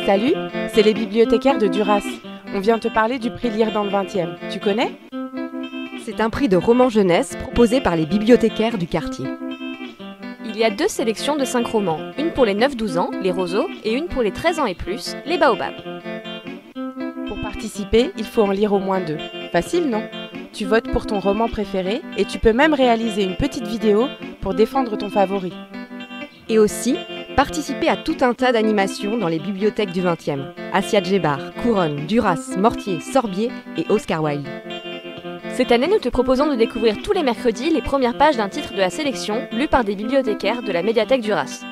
Salut, c'est les bibliothécaires de Duras. On vient te parler du prix Lire dans le 20e. Tu connais ? C'est un prix de roman jeunesse proposé par les bibliothécaires du quartier. Il y a 2 sélections de 5 romans, une pour les 9-12 ans, les roseaux, et une pour les 13 ans et plus, les baobabs. Pour participer, il faut en lire au moins 2. Facile, non ? Tu votes pour ton roman préféré et tu peux même réaliser une petite vidéo pour défendre ton favori. Et aussi, participer à tout un tas d'animations dans les bibliothèques du 20e. Assia Djebar, Couronne, Duras, Mortier, Sorbier et Oscar Wilde. Cette année, nous te proposons de découvrir tous les mercredis les premières pages d'un titre de la sélection lu par des bibliothécaires de la médiathèque Duras.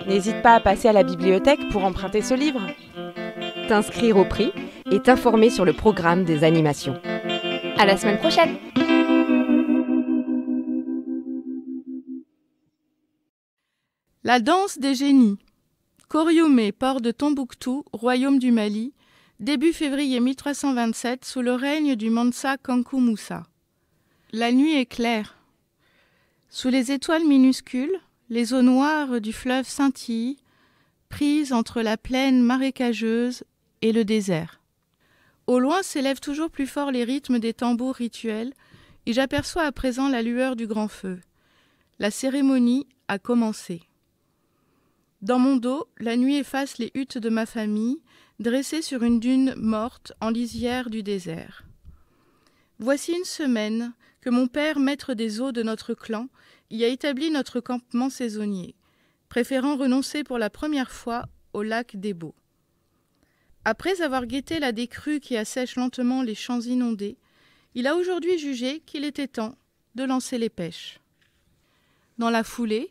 N'hésite pas à passer à la bibliothèque pour emprunter ce livre. T'inscrire au prix et t'informer sur le programme des animations. À la semaine prochaine! La danse des génies. Koriomé, port de Tombouctou, royaume du Mali, début février 1327, sous le règne du Mansa Kankou Moussa. La nuit est claire. Sous les étoiles minuscules, les eaux noires du fleuve scintillent, prises entre la plaine marécageuse et le désert. Au loin s'élèvent toujours plus fort les rythmes des tambours rituels, et j'aperçois à présent la lueur du grand feu. La cérémonie a commencé. Dans mon dos, la nuit efface les huttes de ma famille, dressées sur une dune morte en lisière du désert. Voici une semaine que mon père, maître des eaux de notre clan, y a établi notre campement saisonnier, préférant renoncer pour la première fois au lac d'Ebo. Après avoir guetté la décrue qui assèche lentement les champs inondés, il a aujourd'hui jugé qu'il était temps de lancer les pêches. Dans la foulée,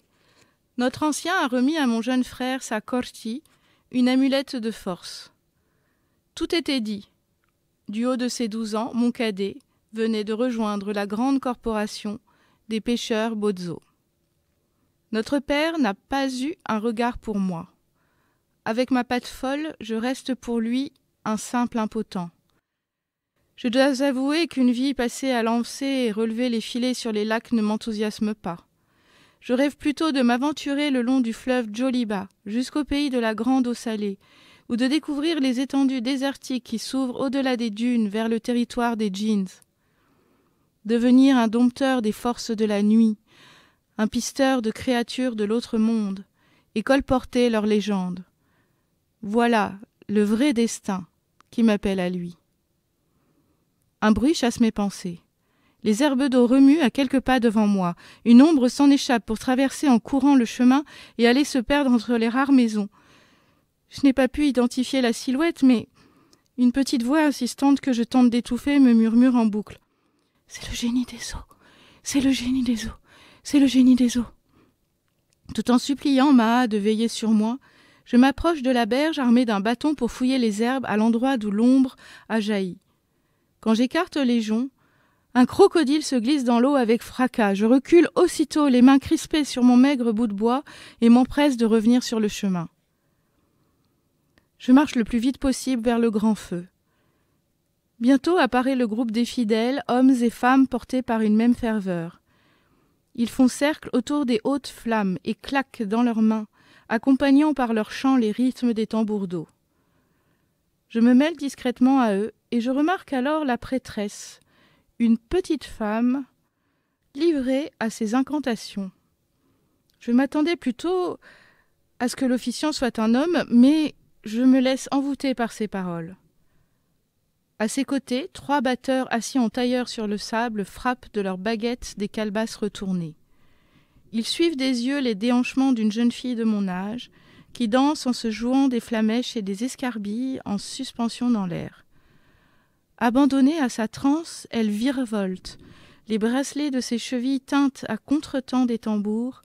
notre ancien a remis à mon jeune frère sa korti, une amulette de force. Tout était dit. Du haut de ses 12 ans, mon cadet venait de rejoindre la grande corporation des pêcheurs Bozo. Notre père n'a pas eu un regard pour moi. Avec ma patte folle, je reste pour lui un simple impotent. Je dois avouer qu'une vie passée à lancer et relever les filets sur les lacs ne m'enthousiasme pas. Je rêve plutôt de m'aventurer le long du fleuve Djoliba, jusqu'au pays de la grande eau salée, ou de découvrir les étendues désertiques qui s'ouvrent au-delà des dunes vers le territoire des djinns. Devenir un dompteur des forces de la nuit, un pisteur de créatures de l'autre monde, et colporter leurs légendes. Voilà le vrai destin qui m'appelle à lui. Un bruit chasse mes pensées. Les herbes d'eau remuent à quelques pas devant moi. Une ombre s'en échappe pour traverser en courant le chemin et aller se perdre entre les rares maisons. Je n'ai pas pu identifier la silhouette, mais une petite voix insistante que je tente d'étouffer me murmure en boucle. « C'est le génie des eaux, c'est le génie des eaux, c'est le génie des eaux. » Tout en suppliant Maha de veiller sur moi, je m'approche de la berge armée d'un bâton pour fouiller les herbes à l'endroit d'où l'ombre a jailli. Quand j'écarte les joncs, un crocodile se glisse dans l'eau avec fracas. Je recule aussitôt, les mains crispées sur mon maigre bout de bois, et m'empresse de revenir sur le chemin. Je marche le plus vite possible vers le grand feu. Bientôt apparaît le groupe des fidèles, hommes et femmes portés par une même ferveur. Ils font cercle autour des hautes flammes et claquent dans leurs mains, accompagnant par leurs chants les rythmes des tambours d'eau. Je me mêle discrètement à eux, et je remarque alors la prêtresse, une petite femme livrée à ses incantations. Je m'attendais plutôt à ce que l'officiant soit un homme, mais je me laisse envoûter par ses paroles. À ses côtés, 3 batteurs assis en tailleur sur le sable frappent de leurs baguettes des calebasses retournées. Ils suivent des yeux les déhanchements d'une jeune fille de mon âge, qui danse en se jouant des flamèches et des escarbilles en suspension dans l'air. Abandonnée à sa transe, elle virevolte, les bracelets de ses chevilles tintent à contretemps des tambours,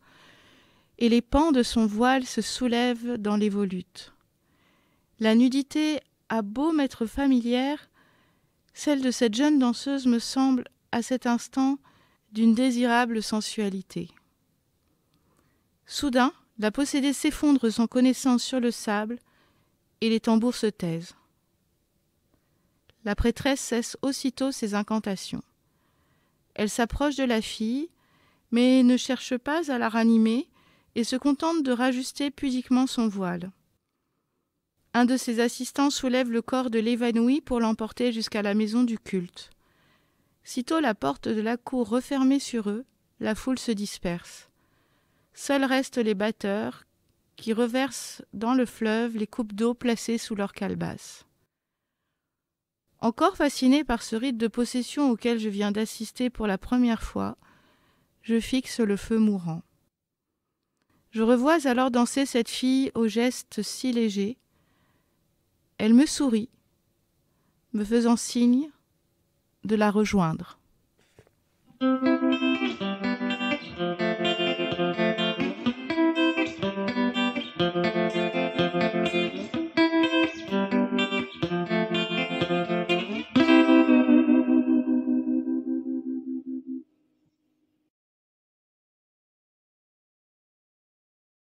et les pans de son voile se soulèvent dans les volutes. La nudité a beau m'être familière, celle de cette jeune danseuse me semble, à cet instant, d'une désirable sensualité. Soudain, la possédée s'effondre sans connaissance sur le sable, et les tambours se taisent. La prêtresse cesse aussitôt ses incantations. Elle s'approche de la fille, mais ne cherche pas à la ranimer et se contente de rajuster pudiquement son voile. Un de ses assistants soulève le corps de l'évanouie pour l'emporter jusqu'à la maison du culte. Sitôt la porte de la cour refermée sur eux, la foule se disperse. Seuls restent les batteurs qui reversent dans le fleuve les coupes d'eau placées sous leurs calebasses. Encore fasciné par ce rite de possession auquel je viens d'assister pour la première fois, je fixe le feu mourant. Je revois alors danser cette fille aux gestes si légers. Elle me sourit, me faisant signe de la rejoindre.